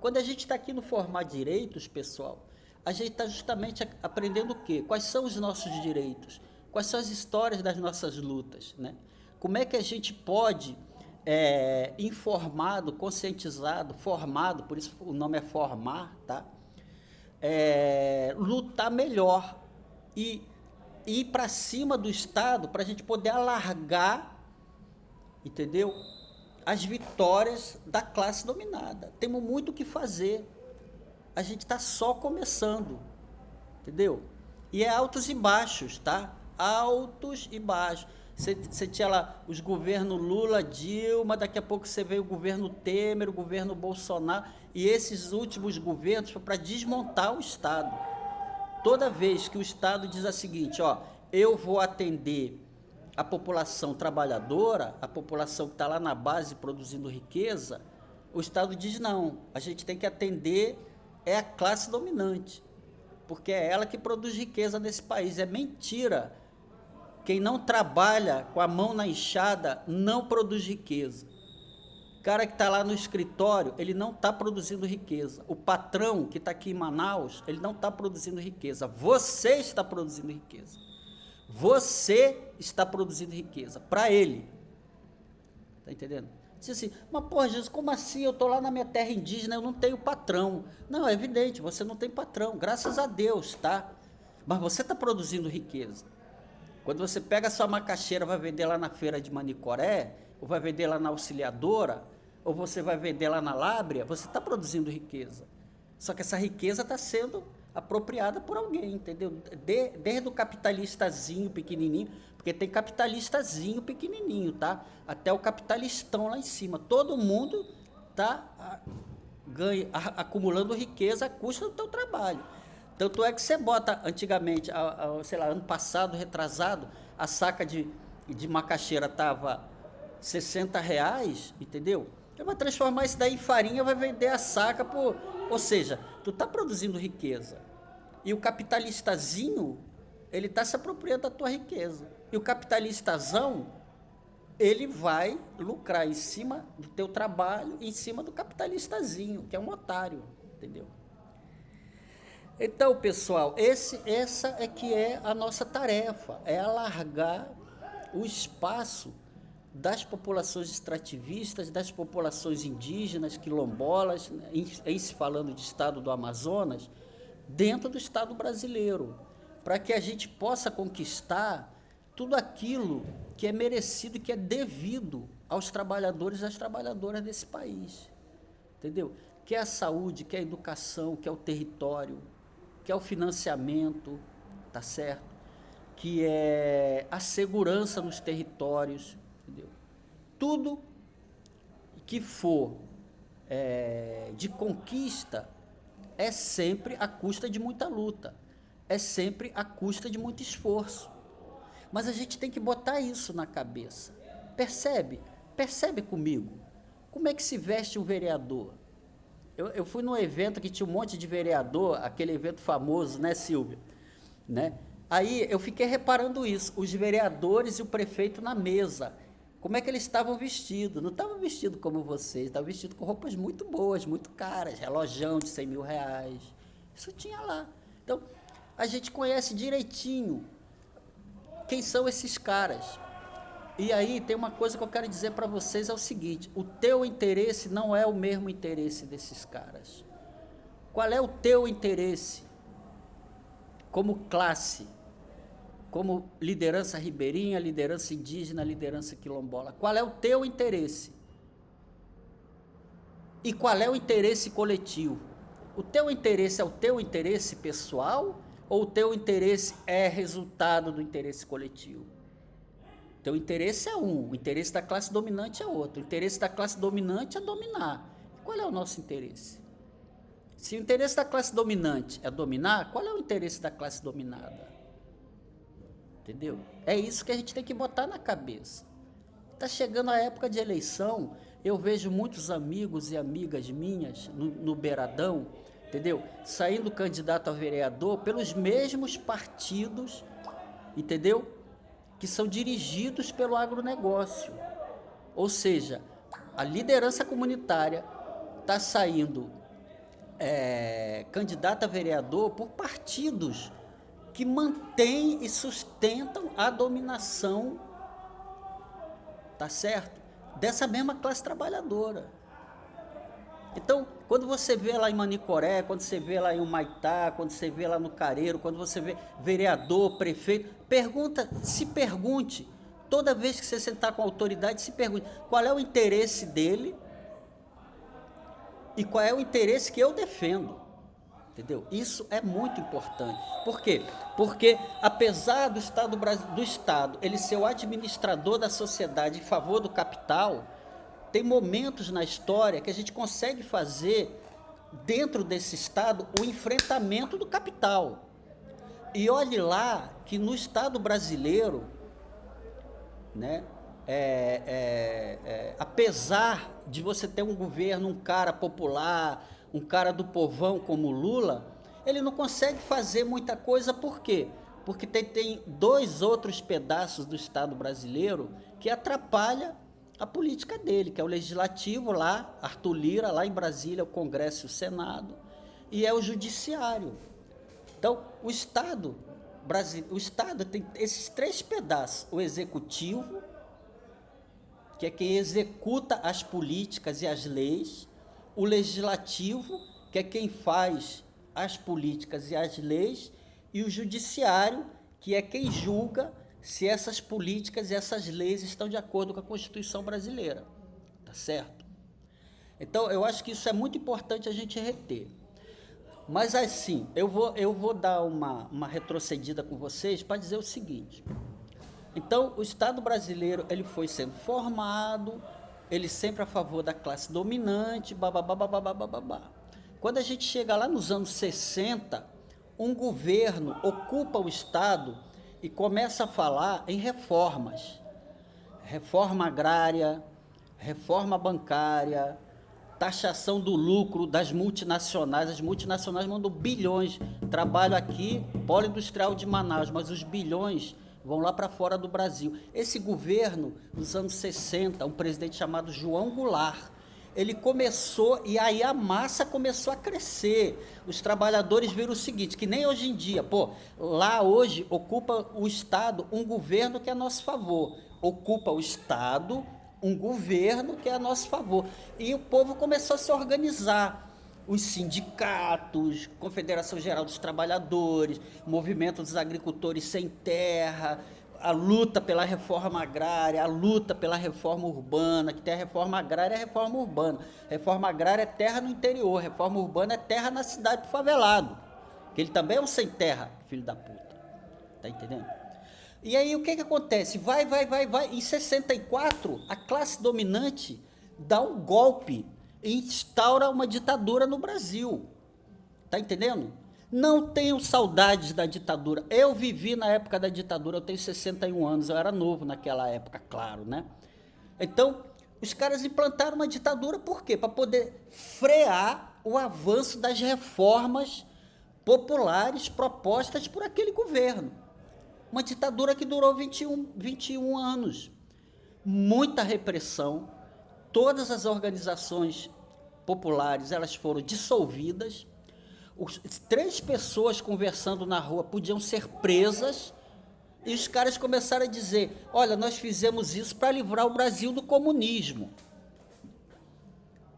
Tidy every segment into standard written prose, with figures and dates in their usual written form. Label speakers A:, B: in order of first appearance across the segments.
A: Quando a gente está aqui no Formar Direitos, pessoal, a gente está justamente aprendendo o quê? Quais são os nossos direitos? Quais são as histórias das nossas lutas, né? Como é que a gente pode, informado, conscientizado, formado, por isso o nome é formar, tá? Lutar melhor e ir para cima do Estado para a gente poder alargar, entendeu? As vitórias da classe dominada. Temos muito o que fazer. A gente está só começando, entendeu? E é altos e baixos, tá? Altos e baixos. Você tinha lá os governos Lula, Dilma, daqui a pouco você vê o governo Temer, o governo Bolsonaro, e esses últimos governos foi para desmontar o Estado. Toda vez que o Estado diz a seguinte, ó, eu vou atender a população trabalhadora, a população que está lá na base produzindo riqueza, o Estado diz não, a gente tem que atender a classe dominante, porque é ela que produz riqueza nesse país. É mentira. Quem não trabalha com a mão na enxada não produz riqueza. O cara que está lá no escritório, ele não está produzindo riqueza. O patrão que está aqui em Manaus, ele não está produzindo riqueza. Você está produzindo riqueza. Você está produzindo riqueza para ele. Tá entendendo? Diz assim, mas porra, Jesus, como assim? Eu tô lá na minha terra indígena, eu não tenho patrão. Não, é evidente, você não tem patrão, graças a Deus, tá? Mas você está produzindo riqueza. Quando você pega a sua macaxeira, vai vender lá na feira de Manicoré, ou vai vender lá na Auxiliadora, ou você vai vender lá na Lábrea, você está produzindo riqueza. Só que essa riqueza está sendo apropriada por alguém, entendeu? Desde o capitalistazinho pequenininho, porque tem capitalistazinho pequenininho, tá? Até o capitalistão lá em cima. Todo mundo está acumulando riqueza à custa do teu trabalho. Tanto é que você bota, antigamente, sei lá, ano passado, retrasado, a saca de macaxeira estava R$ 60, entendeu? Ele vai transformar isso daí em farinha, vai vender a saca por... Ou seja, tu está produzindo riqueza. E o capitalistazinho, ele está se apropriando da tua riqueza. E o capitalistazão, ele vai lucrar em cima do teu trabalho, em cima do capitalistazinho, que é um otário, entendeu? Então, pessoal, essa é que é a nossa tarefa, é alargar o espaço das populações extrativistas, das populações indígenas, quilombolas, em se falando de estado do Amazonas, dentro do estado brasileiro, para que a gente possa conquistar tudo aquilo que é merecido e que é devido aos trabalhadores e às trabalhadoras desse país, entendeu? Que é a saúde, que é a educação, que é o território, que é o financiamento, tá certo? Que é a segurança nos territórios, entendeu? Tudo que for de conquista é sempre à custa de muita luta, é sempre à custa de muito esforço. Mas a gente tem que botar isso na cabeça. Percebe? Percebe comigo. Como é que se veste um vereador? Eu fui num evento que tinha um monte de vereador, aquele evento famoso, né, Silvia? Né? Aí eu fiquei reparando isso, os vereadores e o prefeito na mesa. Como é que eles estavam vestidos? Não estavam vestidos como vocês, estavam vestidos com roupas muito boas, muito caras, relojão de R$ 100 mil. Isso tinha lá. Então, a gente conhece direitinho quem são esses caras. E aí tem uma coisa que eu quero dizer para vocês, é o seguinte, o teu interesse não é o mesmo interesse desses caras. Qual é o teu interesse como classe, como liderança ribeirinha, liderança indígena, liderança quilombola? Qual é o teu interesse? E qual é o interesse coletivo? O teu interesse é o teu interesse pessoal ou o teu interesse é resultado do interesse coletivo? Então, o interesse é um, o interesse da classe dominante é outro. O interesse da classe dominante é dominar. E qual é o nosso interesse? Se o interesse da classe dominante é dominar, qual é o interesse da classe dominada? Entendeu? É isso que a gente tem que botar na cabeça. Está chegando a época de eleição, eu vejo muitos amigos e amigas minhas no beiradão, entendeu? Saindo candidato a vereador pelos mesmos partidos, entendeu? Que são dirigidos pelo agronegócio. Ou seja, a liderança comunitária está saindo candidato a vereador por partidos que mantêm e sustentam a dominação, tá certo? Dessa mesma classe trabalhadora. Então, quando você vê lá em Manicoré, quando você vê lá em Humaitá, quando você vê lá no Careiro, quando você vê vereador, prefeito, se pergunte, toda vez que você sentar com a autoridade, se pergunte qual é o interesse dele e qual é o interesse que eu defendo. Entendeu? Isso é muito importante. Por quê? Porque apesar do Estado ele ser o administrador da sociedade em favor do capital, tem momentos na história que a gente consegue fazer, dentro desse Estado, o enfrentamento do capital. E olhe lá que no Estado brasileiro, né, apesar de você ter um governo, um cara popular, um cara do povão como Lula, ele não consegue fazer muita coisa, por quê? Porque tem dois outros pedaços do Estado brasileiro que atrapalham a política dele, que é o Legislativo lá, Arthur Lira, lá em Brasília, o Congresso e o Senado, e é o Judiciário. Então, o Estado tem esses três pedaços: o Executivo, que é quem executa as políticas e as leis; o Legislativo, que é quem faz as políticas e as leis; e o Judiciário, que é quem julga se essas políticas e essas leis estão de acordo com a Constituição brasileira, tá certo? Então, eu acho que isso é muito importante a gente reter. Mas assim, eu vou dar uma retrocedida com vocês para dizer o seguinte. Então, o Estado brasileiro, ele foi sendo formado, ele sempre a favor da classe dominante, babá. Quando a gente chega lá nos anos 60, um governo ocupa o Estado e começa a falar em reformas. Reforma agrária, reforma bancária, taxação do lucro das multinacionais. As multinacionais mandam bilhões. Trabalho aqui, polo industrial de Manaus, mas os bilhões vão lá para fora do Brasil. Esse governo, nos anos 60, um presidente chamado João Goulart, ele começou, e aí a massa começou a crescer. Os trabalhadores viram o seguinte, que nem hoje em dia, lá hoje ocupa o Estado um governo que é a nosso favor. Ocupa o Estado um governo que é a nosso favor. E o povo começou a se organizar. Os sindicatos, Confederação Geral dos Trabalhadores, Movimento dos Agricultores Sem Terra, a luta pela reforma agrária, a luta pela reforma urbana, que tem a reforma agrária e a reforma urbana. Reforma agrária é terra no interior, reforma urbana é terra na cidade do favelado, que ele também é um sem terra, filho da puta. Tá entendendo? E aí o que acontece? Vai. Em 64, a classe dominante dá um golpe e instaura uma ditadura no Brasil. Tá entendendo? Não tenho saudades da ditadura. Eu vivi na época da ditadura, eu tenho 61 anos, eu era novo naquela época, claro, né? Então, os caras implantaram uma ditadura por quê? Para poder frear o avanço das reformas populares propostas por aquele governo. Uma ditadura que durou 21 anos. Muita repressão, todas as organizações populares, elas foram dissolvidas. 3 pessoas conversando na rua podiam ser presas, e os caras começaram a dizer: olha, nós fizemos isso para livrar o Brasil do comunismo.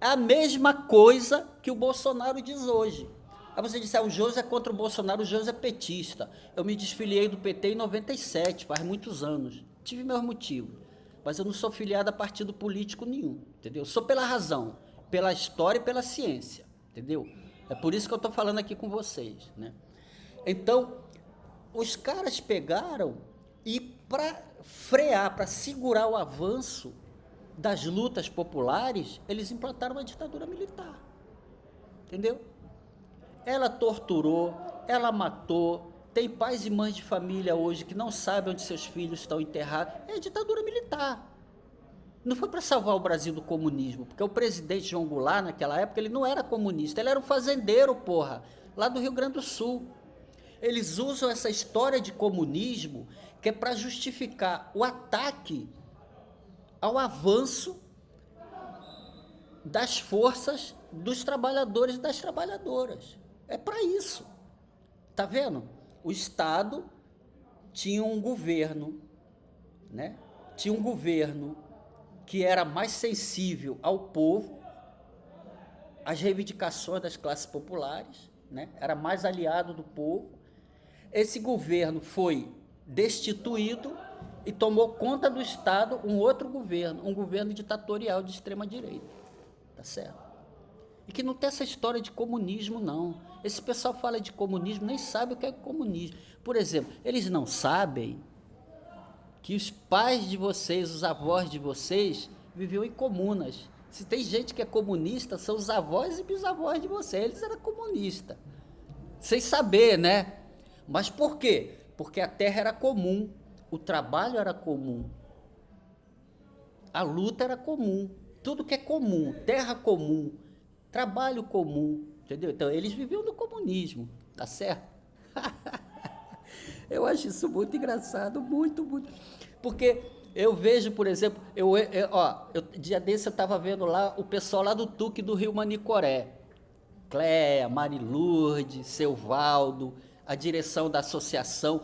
A: É a mesma coisa que o Bolsonaro diz hoje. Aí você disse: o José é contra o Bolsonaro, o José é petista. Eu me desfiliei do PT em 97, faz muitos anos. Tive meus motivos, mas eu não sou filiado a partido político nenhum, entendeu? Eu sou pela razão, pela história e pela ciência, entendeu? É por isso que eu estou falando aqui com vocês, né? Então, os caras pegaram e, para frear, para segurar o avanço das lutas populares, eles implantaram uma ditadura militar, entendeu? Ela torturou, ela matou. Tem pais e mães de família hoje que não sabem onde seus filhos estão enterrados. É a ditadura militar. Não foi para salvar o Brasil do comunismo, porque o presidente João Goulart, naquela época, ele não era comunista, ele era um fazendeiro, porra, lá do Rio Grande do Sul. Eles usam essa história de comunismo que é para justificar o ataque ao avanço das forças dos trabalhadores e das trabalhadoras. É para isso. Tá vendo? O Estado tinha um governo, né? Tinha um governo que era mais sensível ao povo, às reivindicações das classes populares, né? Era mais aliado do povo. Esse governo foi destituído e tomou conta do Estado um outro governo, um governo ditatorial de extrema-direita. Tá certo? E que não tem essa história de comunismo, não. Esse pessoal fala de comunismo, nem sabe o que é comunismo. Por exemplo, eles não sabem que os pais de vocês, os avós de vocês, viviam em comunas. Se tem gente que é comunista, são os avós e bisavós de vocês. Eles eram comunistas. Sem saber, né? Mas por quê? Porque a terra era comum, o trabalho era comum, a luta era comum, tudo que é comum, terra comum, trabalho comum, entendeu? Então, eles viviam no comunismo, tá certo? Eu acho isso muito engraçado, muito, muito. Porque eu vejo, por exemplo, dia desse eu estava vendo lá o pessoal lá do TUC do Rio Manicoré. Cléia, Marilurde, Seu Valdo, a direção da associação.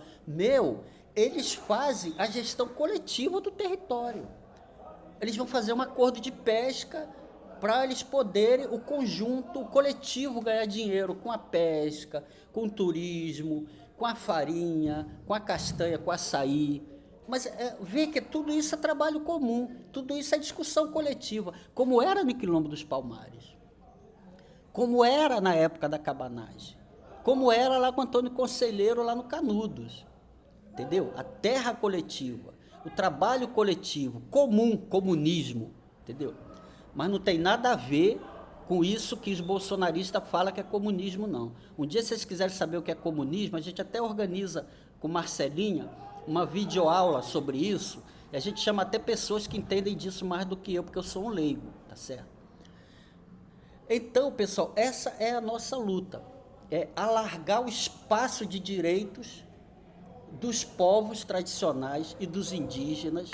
A: Eles fazem a gestão coletiva do território. Eles vão fazer um acordo de pesca para eles poderem, o conjunto, o coletivo, ganhar dinheiro com a pesca, com o turismo, com a farinha, com a castanha, com o açaí. Mas vê que tudo isso é trabalho comum, tudo isso é discussão coletiva, como era no Quilombo dos Palmares, como era na época da cabanagem, como era lá com Antônio Conselheiro, lá no Canudos, entendeu? A terra coletiva, o trabalho coletivo, comum, comunismo, entendeu? Mas não tem nada a ver com isso que os bolsonaristas falam que é comunismo, não. Um dia, se vocês quiserem saber o que é comunismo, a gente até organiza com Marcelinha uma videoaula sobre isso, e a gente chama até pessoas que entendem disso mais do que eu, porque eu sou um leigo, tá certo? Então, pessoal, essa é a nossa luta, é alargar o espaço de direitos dos povos tradicionais e dos indígenas